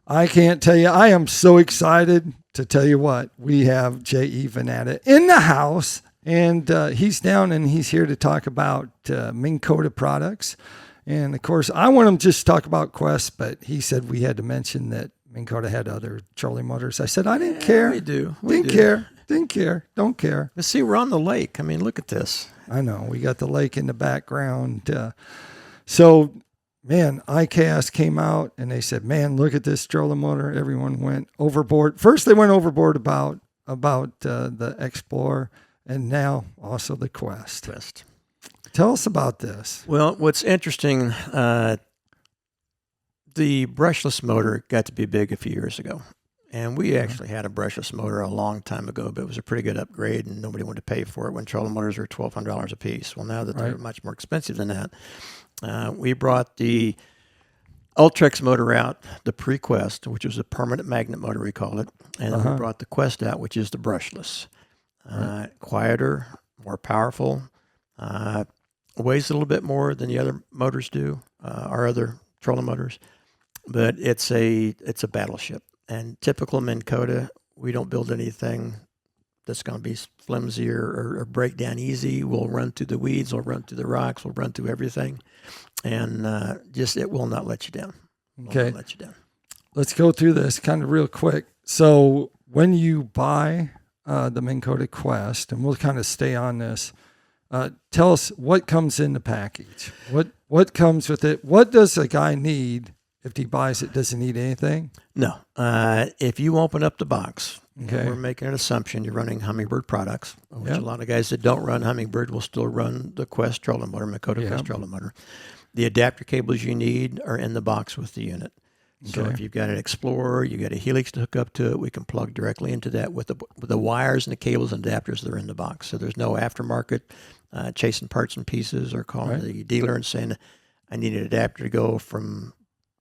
I can't tell you. I am so excited to tell you what. We have JE VanNatta in the house, and he's down and he's here to talk about Minn Kota products. And of course, I want him just to talk about Quest, but he said we had to mention that Minn Kota had other trolling motors. I said, I didn't care. We do. Didn't care. Don't care. Let's see, we're on the lake. I mean, look at this. I know. We got the lake in the background. So, man, ICAST came out and they said, man, look at this trolling motor. Everyone went overboard. First, they went overboard about the Explorer, and now also the Quest. Tell us about this. Well, what's interesting, the brushless motor got to be big a few years ago. And we actually had a brushless motor a long time ago, but it was a pretty good upgrade, and nobody wanted to pay for it when trolling motors were $1,200 a piece. Well, now that they're much more expensive than that, we brought the Ultrex motor out, the pre-Quest, which was a permanent magnet motor, we call it, and then we brought the Quest out, which is the brushless. Quieter, more powerful, weighs a little bit more than the other motors do, our other trolling motors, but it's a battleship. And typical Minn Kota, we don't build anything that's going to be flimsy or break down easy. We'll run through the weeds, we'll run through the rocks, we'll run through everything, and it will not let you down. Okay, let's go through this kind of real quick. So when you buy the Minn Kota Quest, and we'll kind of stay on this, tell us what comes in the package. What comes with it? What does a guy need? If he buys it, does he need anything? No. If you open up the box, we're making an assumption you're running Humminbird products, which a lot of guys that don't run Humminbird will still run the Quest trolling motor, Minn Kota Quest trolling motor. The adapter cables you need are in the box with the unit. So if you've got an Explorer, you've got a Helix to hook up to it, we can plug directly into that with the wires and the cables and adapters that are in the box. So there's no aftermarket chasing parts and pieces or calling the dealer and saying, I need an adapter to go from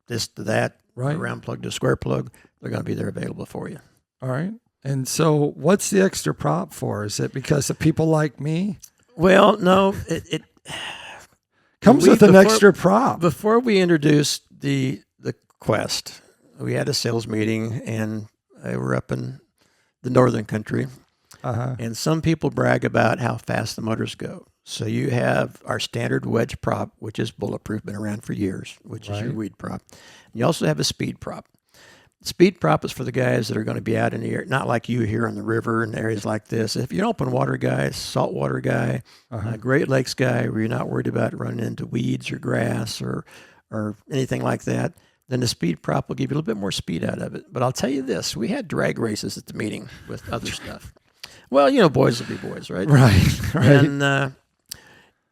this to that, a round plug to a square plug. They're going to be there available for you. All right. And so what's the extra prop for? Is it because of people like me? Well, no. It comes with an extra prop. Before we introduced the Quest, we had a sales meeting, and they were up in the northern country. And some people brag about how fast the motors go. So you have our standard wedge prop, which is bulletproof, been around for years, which is your weed prop. And you also have a speed prop. Speed prop is for the guys that are going to be out in the air, not like you here on the river and areas like this. If you're an open water guy, saltwater guy, Great Lakes guy, where you're not worried about running into weeds or grass or anything like that, then the speed prop will give you a little bit more speed out of it. But I'll tell you this, we had drag races at the meeting with other stuff. Well, boys will be boys, right? Right. And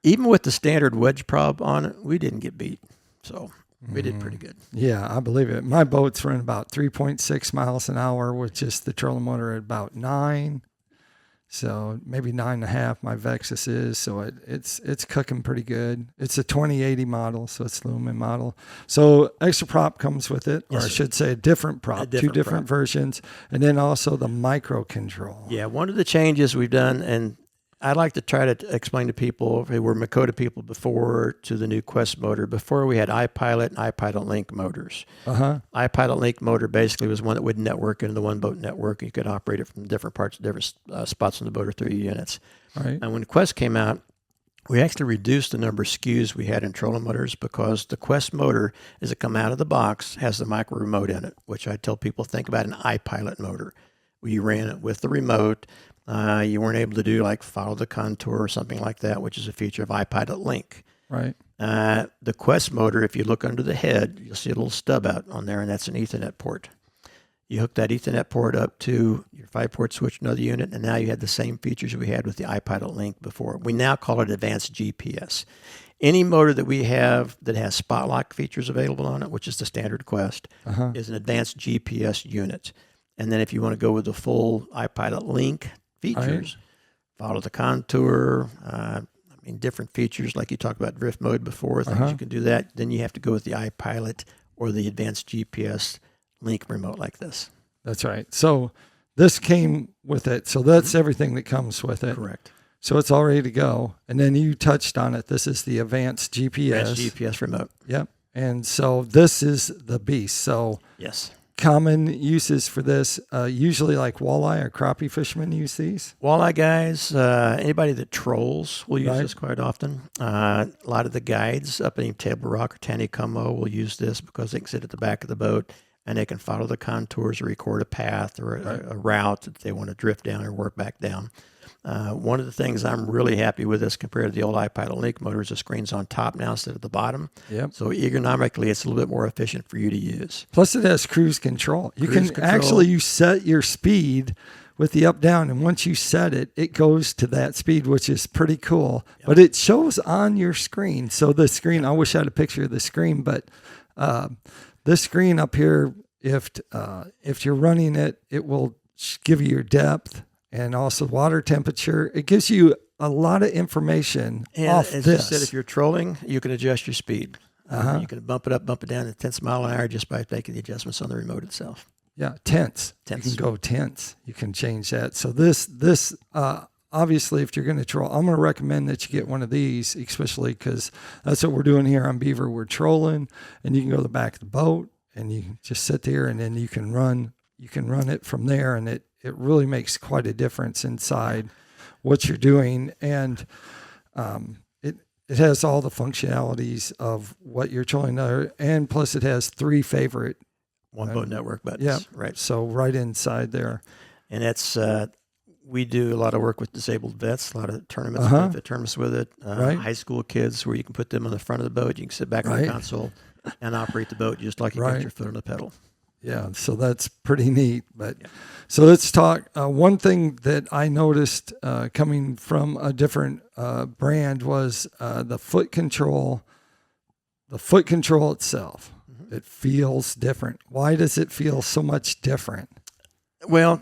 even with the standard wedge prop on it, we didn't get beat. So we did pretty good. Yeah, I believe it. My boat's running about 3.6 miles an hour, with just the trolling motor at about 9. So maybe 9.5 my Vexus is. So it's cooking pretty good. It's a 2080 model, so it's Lumen model. So extra prop comes with it, or I should say a different prop, two different versions. And then also the micro control. Yeah, one of the changes we've done, and I like to try to explain to people who were Minn Kota people before to the new Quest motor. Before we had iPilot and iPilot Link motors. iPilot Link motor basically was one that would network into the one boat network. You could operate it from different parts, different spots on the boat or through units. And when Quest came out, we actually reduced the number of SKUs we had in trolling motors, because the Quest motor, as it come out of the box, has the micro remote in it, which I tell people, think about an iPilot motor. You ran it with the remote. You weren't able to do like follow the contour or something like that, which is a feature of iPilot Link. The Quest motor, if you look under the head, you'll see a little stub out on there, and that's an Ethernet port. You hook that Ethernet port up to your 5-port switch, another unit, and now you have the same features we had with the iPilot Link before. We now call it Advanced GPS. Any motor that we have that has spot lock features available on it, which is the standard Quest, is an Advanced GPS unit. And then if you want to go with the full iPilot Link features, follow the contour, different features like you talked about drift mode before, things you can do that. Then you have to go with the iPilot or the Advanced GPS Link remote like this. That's right. So this came with it. So that's everything that comes with it. Correct. So it's all ready to go. And then you touched on it. This is the Advanced GPS. Advanced GPS remote. Yep. And so this is the beast. So yes. common uses for this? Usually like walleye or crappie fishermen use these. Walleye guys, anybody that trolls will use Right. this quite often. A lot of the guides up in Table Rock or Taneycomo will use this because they can sit at the back of the boat and they can follow the contours or record a path or a route that they want to drift down or work back down. One of the things I'm really happy with this compared to the old iPilot Link motors, the screen's on top now instead of the bottom. Yep. So ergonomically, it's a little bit more efficient for you to use. Plus it has cruise control. You set your speed with the up down, and once you set it, it goes to that speed, which is pretty cool. Yep. But it shows on your screen. So the screen, I wish I had a picture of the screen, but this screen up here, if you're running it, it will give you your depth and also water temperature. It gives you a lot of information off as this. you said, if you're trolling, you can adjust your speed. You can bump it up, bump it down at 10 miles an hour just by making the adjustments on the remote itself. Yeah, tense. You can go tense. You can change that. So this obviously, if you're going to troll, I'm going to recommend that you get one of these, especially because that's what we're doing here on Beaver. We're trolling, and you can go to the back of the boat, and you can just sit there, and then you can run it from there, and it really makes quite a difference inside what you're doing. And it has all the functionalities of what you're trolling there, and plus it has 3 favorite One Boat Network buttons. Yeah, right. So right inside there. And that's we do a lot of work with disabled vets, a lot of tournaments, benefit tournaments with it. High school kids where you can put them on the front of the boat. You can sit back on the console and operate the boat just like you got your foot on the pedal. Yeah, so that's pretty neat. But so let's talk. One thing that I noticed coming from a different brand was the foot control. The foot control itself. Mm-hmm. It feels different. Why does it feel so much different? Well,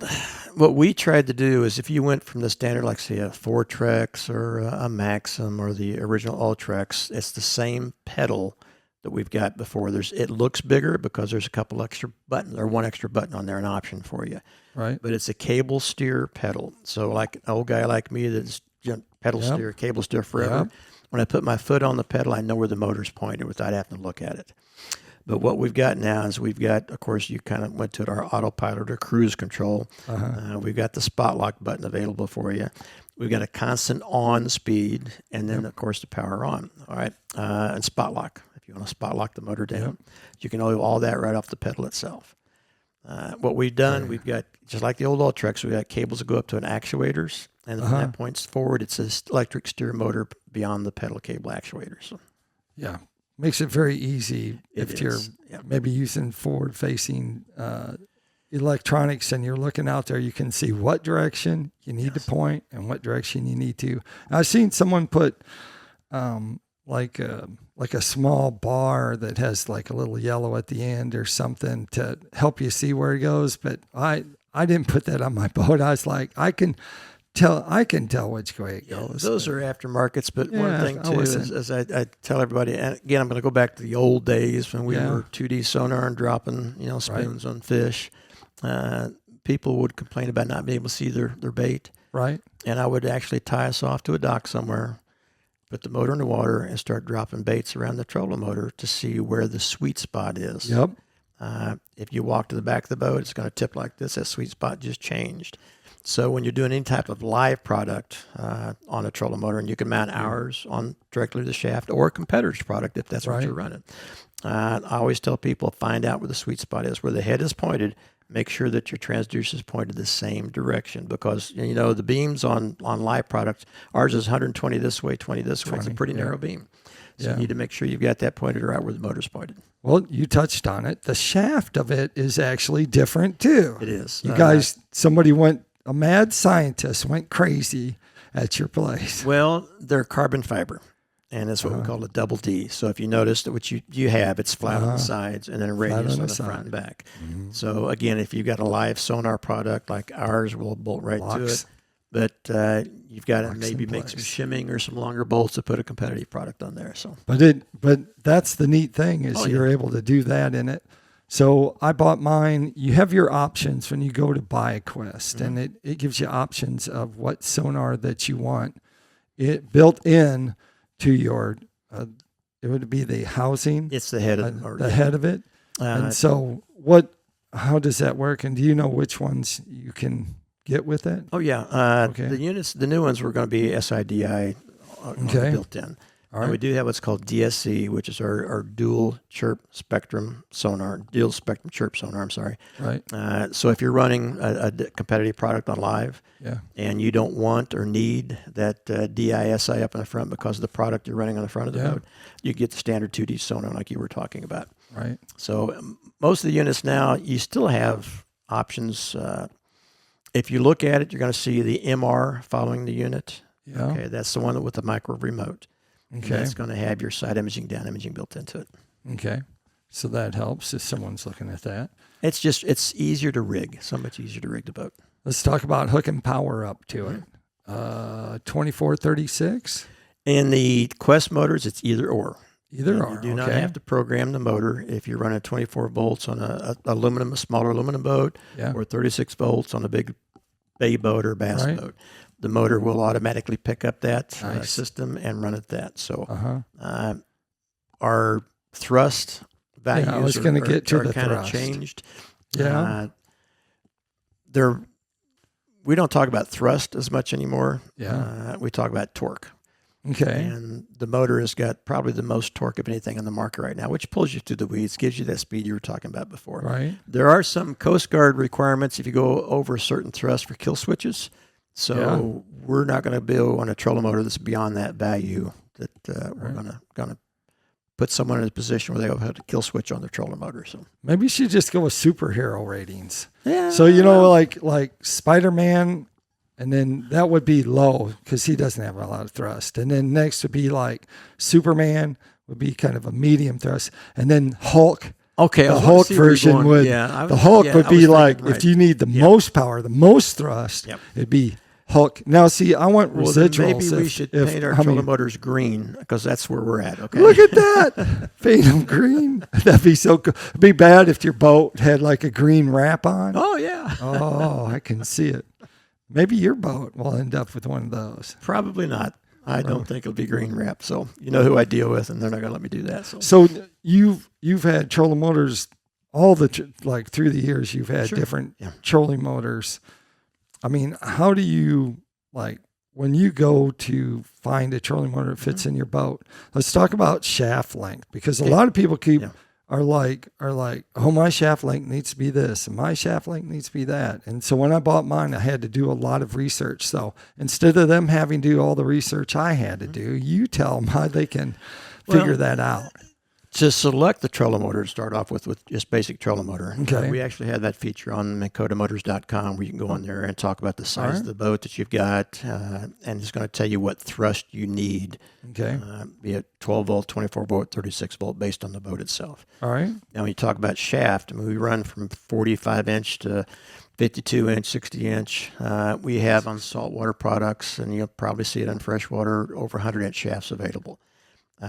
what we tried to do is if you went from the standard, like say a Fortrex or a Maxim or the original Ultrex, it's the same pedal that we've got before. It looks bigger because there's a couple extra buttons or one extra button on there, an option for you. Right. But it's a cable steer pedal. So like an old guy like me that's pedal steer, cable steer forever. Yep. When I put my foot on the pedal, I know where the motor's pointed without having to look at it. But what we've got now is of course, you kind of went to our autopilot or cruise control. We've got the spot lock button available for you. We've got a constant on speed, and then, of course, the power on. All right. And spot lock. If you want to spot lock the motor down, you can do all that right off the pedal itself. What we've done, we've got, just like the old Ultrex, we've got cables that go up to an actuators, and when that points forward, it's an electric steer motor beyond the pedal cable actuators. So. Yeah. Makes it very easy if you're maybe using forward-facing electronics and you're looking out there. You can see what direction you need to point and what direction you need to. I've seen someone put like a small bar that has like a little yellow at the end or something to help you see where it goes. But I didn't put that on my boat. I was like, I can tell which way it goes. Those are aftermarkets, but one thing too is I tell everybody, and again, I'm going to go back to the old days when we were 2D sonar and dropping, spoons on fish. People would complain about not being able to see their bait. Right. And I would actually tie us off to a dock somewhere, put the motor in the water, and start dropping baits around the trolling motor to see where the sweet spot is. Yep. If you walk to the back of the boat, it's going to tip like this. That sweet spot just changed. So when you're doing any type of live product on a trolling motor, and you can mount ours on directly to the shaft or a competitor's product if that's what you're running. I always tell people, find out where the sweet spot is, where the head is pointed. Make sure that your transducer is pointed the same direction because, the beams on live products, ours is 120 this way, 20 this way. It's a pretty narrow beam. So you need to make sure you've got that pointed right where the motor's pointed. Well, you touched on it. The shaft of it is actually different too. It is. You guys, a mad scientist went crazy at your place. Well, they're carbon fiber, and it's what we call a double D. So if you notice that what you have, it's flat on the sides and then a radius on the front and back. Mm-hmm. So again, if you've got a live sonar product like ours, we'll bolt right to it. But you've got to maybe make some shimming or some longer bolts to put a competitive product on there. So, but that's the neat thing is you're able to do that in it. So I bought mine. You have your options when you go to buy a Quest, and it gives you options of what sonar that you want. It built in to your, it would be the housing. It's the head of the head of it. And so what how does that work? And do you know which ones you can get with it? Oh yeah, Okay. the units, the new ones were going to be SIDI Okay. built in. All And we right. do have what's called DSC, which is our dual spectrum sonar. I'm sorry. Right. So if you're running a competitive product on live, Yeah. and you don't want or need that DISI up in the front because of the product you're running on the front of the boat, you get the standard 2D sonar like you were talking about. Right. So most of the units now, you still have options. If you look at it, you're going to see the MR following the unit. Yeah. Okay, that's the one with the micro remote. Okay. That's going to have your side imaging, down imaging built into it. Okay. So that helps if someone's looking at that. It's easier to rig. So much easier to rig the boat. Let's talk about hooking power up to it. 2436? In the Quest motors, it's either or. Either or. You do not have to program the motor if you're running 24 volts on a smaller aluminum boat, or 36 volts on a big bay boat or bass boat. The motor will automatically pick up that system and run at that. So our thrust values I was going to get to the kind of thrust. changed. Yeah. We don't talk about thrust as much anymore. Yeah. We talk about torque. Okay. And the motor has got probably the most torque of anything on the market right now, which pulls you through the weeds, gives you that speed you were talking about before. Right. There are some Coast Guard requirements if you go over a certain thrust for kill switches. So we're not going to build on a trolling motor that's beyond that value. That we're going to put someone in a position where they have a kill switch on their trolling motor. So maybe you should just go with superhero ratings. Yeah. So like Spider-Man. And then that would be low because he doesn't have a lot of thrust. And then next would be like Superman would be kind of a medium thrust. And then Hulk. Okay, the Hulk version would. The Hulk would be like if you need the most power, the most thrust, it'd be Hulk. Now, see, I want residuals. Maybe we should paint our trolling motors green because that's where we're at. Okay. Look at that, paint them green. That'd be so cool. It'd be bad if your boat had like a green wrap on. Oh yeah. Oh, I can see it. Maybe your boat will end up with one of those. Probably not. I don't think it'll be green wrap. So you know who I deal with, and they're not going to let me do that. So you've had trolling motors all through the years. You've had different trolling motors. I mean, how do you when you go to find a trolling motor that fits in your boat? Let's talk about shaft length because a lot of people are like, oh, my shaft length needs to be this, and my shaft length needs to be that. And so when I bought mine, I had to do a lot of research. So instead of them having to do all the research I had to do, you tell them how they can figure that out. To select the trolling motor, start off with just basic trolling motor. Okay. We actually have that feature on MinnKotaMotors.com where you can go on there and talk about the size of the boat that you've got, and it's going to tell you what thrust you need. Okay. Be it 12 volt, 24 volt, 36 volt, based on the boat itself. All right. Now, when you talk about shaft, I mean, we run from 45 inch to 52 inch, 60 inch. We have on saltwater products, and you'll probably see it on freshwater, over 100 inch shafts available.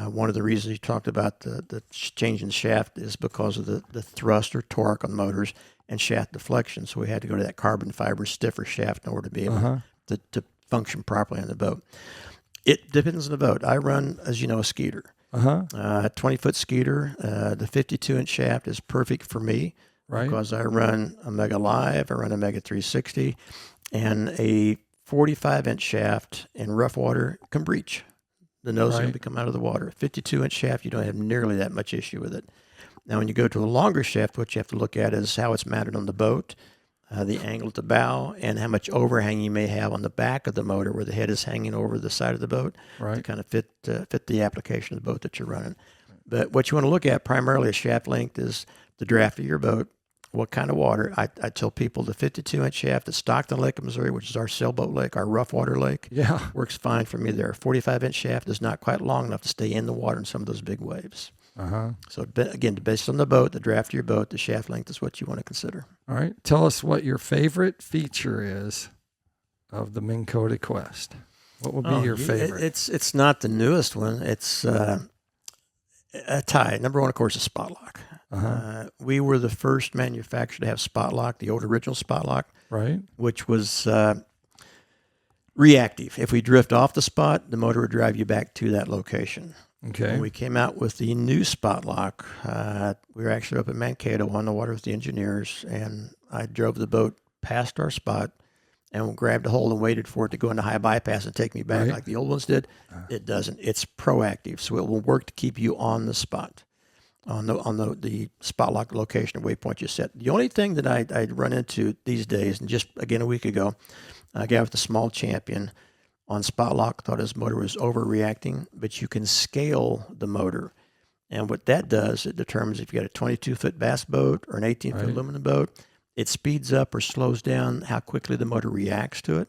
One of the reasons you talked about the change in shaft is because of the thrust or torque on motors and shaft deflection. So we had to go to that carbon fiber stiffer shaft in order to be able to function properly on the boat. It depends on the boat. I run, as you know, a Skeeter. 20-foot Skeeter. The 52-inch shaft is perfect for me because I run a Mega Live, I run a Mega 360, and a 45-inch shaft in rough water can breach. The nose is going to come out of the water. 52-inch shaft, you don't have nearly that much issue with it. Now, when you go to a longer shaft, what you have to look at is how it's mounted on the boat, the angle at the bow, and how much overhang you may have on the back of the motor where the head is hanging over the side of the boat to kind of fit the application of the boat that you're running. But what you want to look at primarily as shaft length is the draft of your boat, what kind of water. I tell people the 52-inch shaft at Stockton Lake of Missouri, which is our sailboat lake, our rough water lake, works fine for me there. 45-inch shaft is not quite long enough to stay in the water in some of those big waves. So again, based on the boat, the draft of your boat, the shaft length is what you want to consider. All right. Tell us what your favorite feature is of the Minn Kota Quest. What would be your favorite? It's not the newest one. It's a tie. Number one, of course, is spot lock. We were the first manufacturer to have spot lock, the old original spot lock, which was reactive. If we drift off the spot, the motor would drive you back to that location. Okay. When we came out with the new spot lock, we were actually up at Minn Kota on the water with the engineers, and I drove the boat past our spot and grabbed a hold and waited for it to go into high bypass and take me back like the old ones did. It doesn't. It's proactive, so it will work to keep you on the spot, on the spot lock location or waypoint you set. The only thing that I'd run into these days, and just again a week ago, a guy with a small Champion on spot lock thought his motor was overreacting, but you can scale the motor. And what that does, it determines if you got a 22-foot bass boat or an 18-foot aluminum boat. It speeds up or slows down how quickly the motor reacts to it.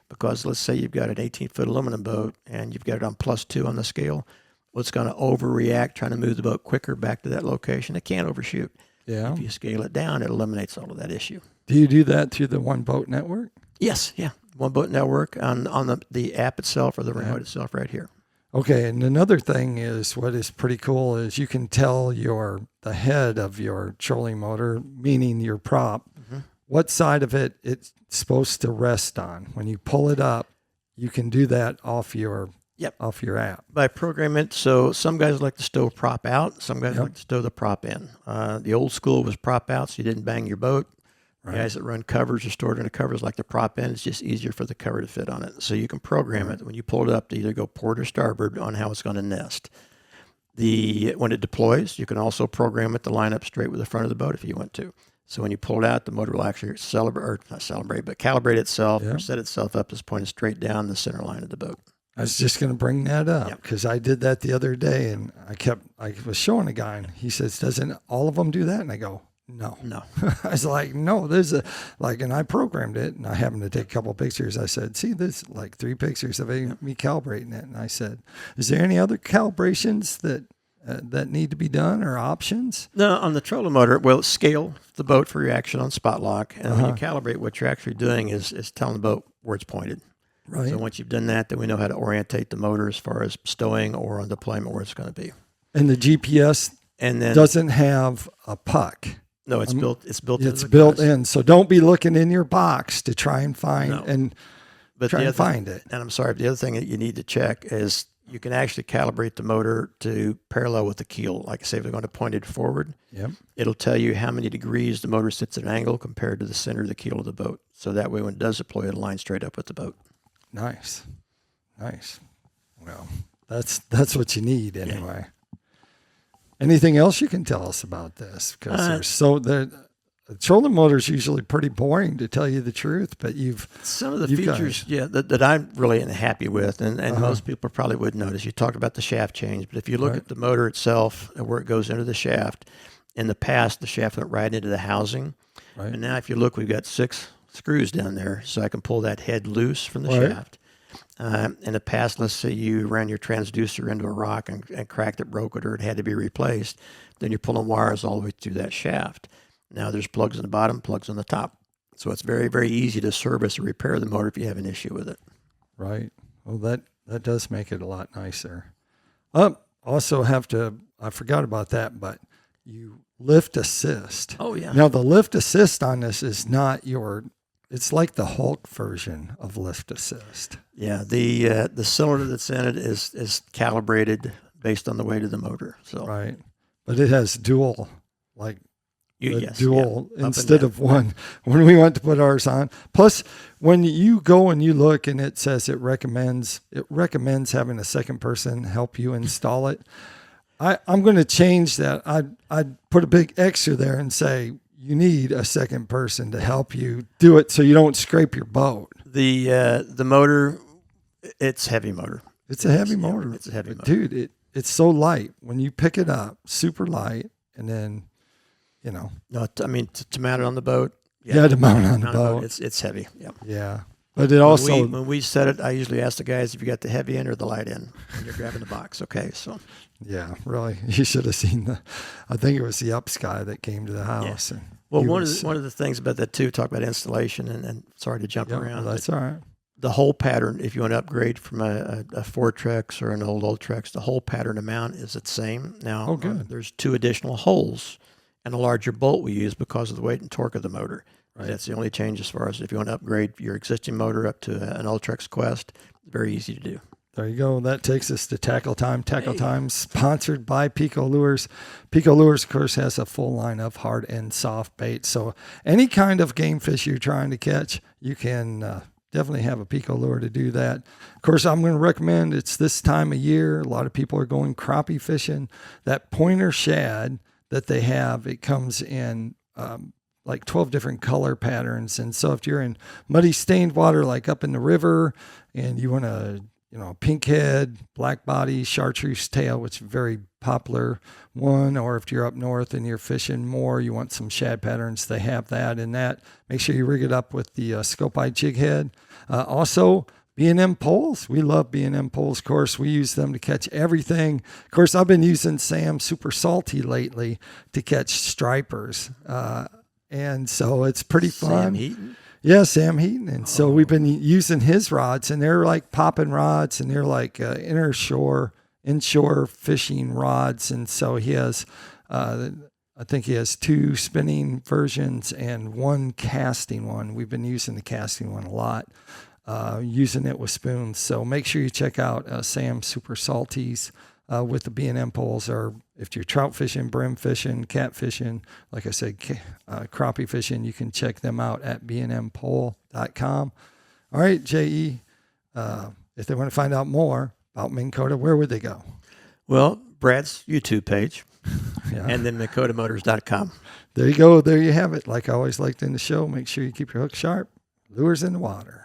Because let's say you've got an 18-foot aluminum boat and you've got it on +2 on the scale. Well, it's going to overreact trying to move the boat quicker back to that location. It can't overshoot. Yeah. If you scale it down, it eliminates all of that issue. Do you do that through the One Boat Network? Yes, yeah. One Boat Network on the app itself or the remote itself right here. Okay, and another thing is what is pretty cool is you can tell the head of your trolling motor, meaning your prop, what side of it it's supposed to rest on. When you pull it up, you can do that off your app. By programming it, so some guys like to stow a prop out, some guys like to stow the prop in. The old school was prop out, so you didn't bang your boat. Right. Guys that run covers or stored in the covers like the prop in, it's just easier for the cover to fit on it. So you can program it when you pull it up to either go port or starboard on how it's going to nest. When it deploys, you can also program it to line up straight with the front of the boat if you want to. So when you pull it out, the motor will actually calibrate itself or set itself up as pointed straight down the center line of the boat. I was just going to bring that up because I did that the other day, and I was showing a guy, and he says, "Doesn't all of them do that?" And I go, No. I was like, no, and I programmed it, and I happened to take a couple of pictures. I said, see, there's like 3 pictures of me calibrating it. And I said, is there any other calibrations that need to be done or options? No, on the trolling motor, well, scale the boat for reaction on spot lock. And when you calibrate, what you're actually doing is telling the boat where it's pointed. Right. So once you've done that, then we know how to orientate the motor as far as stowing or on deployment where it's going to be. And the GPS doesn't have a puck. No, it's built. It's built. It's built in. So don't be looking in your box to try and find find it. And I'm sorry, the other thing that you need to check is you can actually calibrate the motor to parallel with the keel. Like I say, if they're going to point it forward, it'll tell you how many degrees the motor sits at an angle compared to the center of the keel of the boat. So that way, when it does deploy, it'll line straight up with the boat. Nice. Well, that's what you need anyway. Anything else you can tell us about this? Because the trolling motor is usually pretty boring, to tell you the truth. But some of the features, that I'm really happy with, and most people probably would notice. You talked about the shaft change, but if you look at the motor itself and where it goes into the shaft, in the past the shaft went right into the housing, and now if you look, we've got 6 screws down there, so I can pull that head loose from the shaft. In the past, let's say you ran your transducer into a rock and cracked it, broke it, or it had to be replaced, then you're pulling wires all the way through that shaft. Now there's plugs on the bottom, plugs on the top. So it's very, very easy to service or repair the motor if you have an issue with it. Right. Well, that does make it a lot nicer. Also I forgot about that, but you lift assist. Oh, yeah. Now the lift assist on this is not it's like the Hulk version of lift assist. Yeah, the cylinder that's in it is calibrated based on the weight of the motor. So right, but it has dual instead of one. When we went to put ours on, plus when you go and you look and it says it recommends having a second person help you install it. I'm going to change that. I'd put a big extra there and say, you need a second person to help you do it so you don't scrape your boat. The motor, it's heavy motor. It's a heavy motor. It's a heavy motor. Dude, it's so light. When you pick it up, super light, and then, No, to mount it on the boat. Yeah, to mount on the boat. It's heavy. Yep. Yeah. But it also... When we set it, I usually ask the guys if you got the heavy end or the light end when you're grabbing the box. Okay, so... Yeah, really. You should have seen I think it was the Ups guy that came to the house. Yeah. Well, one of the things about that too, talk about installation, and sorry to jump around. Well, that's all right. The whole pattern, if you want to upgrade from a Ford Trex or an old Trex, the whole pattern amount is the same. Now, there's 2 additional holes and a larger bolt we use because of the weight and torque of the motor. Right. That's the only change as far as if you want to upgrade your existing motor up to an old Trex Quest. Very easy to do. There you go. That takes us to Tackle Time. Tackle Time, sponsored by PICO Lures. PICO Lures, of course, has a full line of hard and soft bait. So any kind of game fish you're trying to catch, you can definitely have a PICO lure to do that. Of course, I'm going to recommend, it's this time of year. A lot of people are going crappie fishing. That pointer shad that they have, it comes in like 12 different color patterns. And so if you're in muddy stained water, like up in the river, and you want to, pink head, black body, chartreuse tail, which is a very popular one, or if you're up north and you're fishing more, you want some shad patterns, they have that in that. Make sure you rig it up with the scope eye jig head. Also, B&M poles. We love B&M poles. Of course, we use them to catch everything. Of course, I've been using Sam Super Salty lately to catch stripers. And so it's pretty fun. Sam Heaton? Yeah, Sam Heaton. And so we've been using his rods, and they're like popping rods, and they're like inshore fishing rods. And so he has, I think he has 2 spinning versions and 1 casting one. We've been using the casting one a lot, using it with spoons. So make sure you check out Sam Super Salties with the B&M poles, or if you're trout fishing, brim fishing, cat fishing, like I said, crappie fishing, you can check them out at bnmpole.com. All right, JE, if they want to find out more about Minn Kota, where would they go? Well, Brad's YouTube page, Yeah. and then MinnKotaMotors.com. There you go. There you have it. Like I always liked in the show, make sure you keep your hook sharp, lures in the water.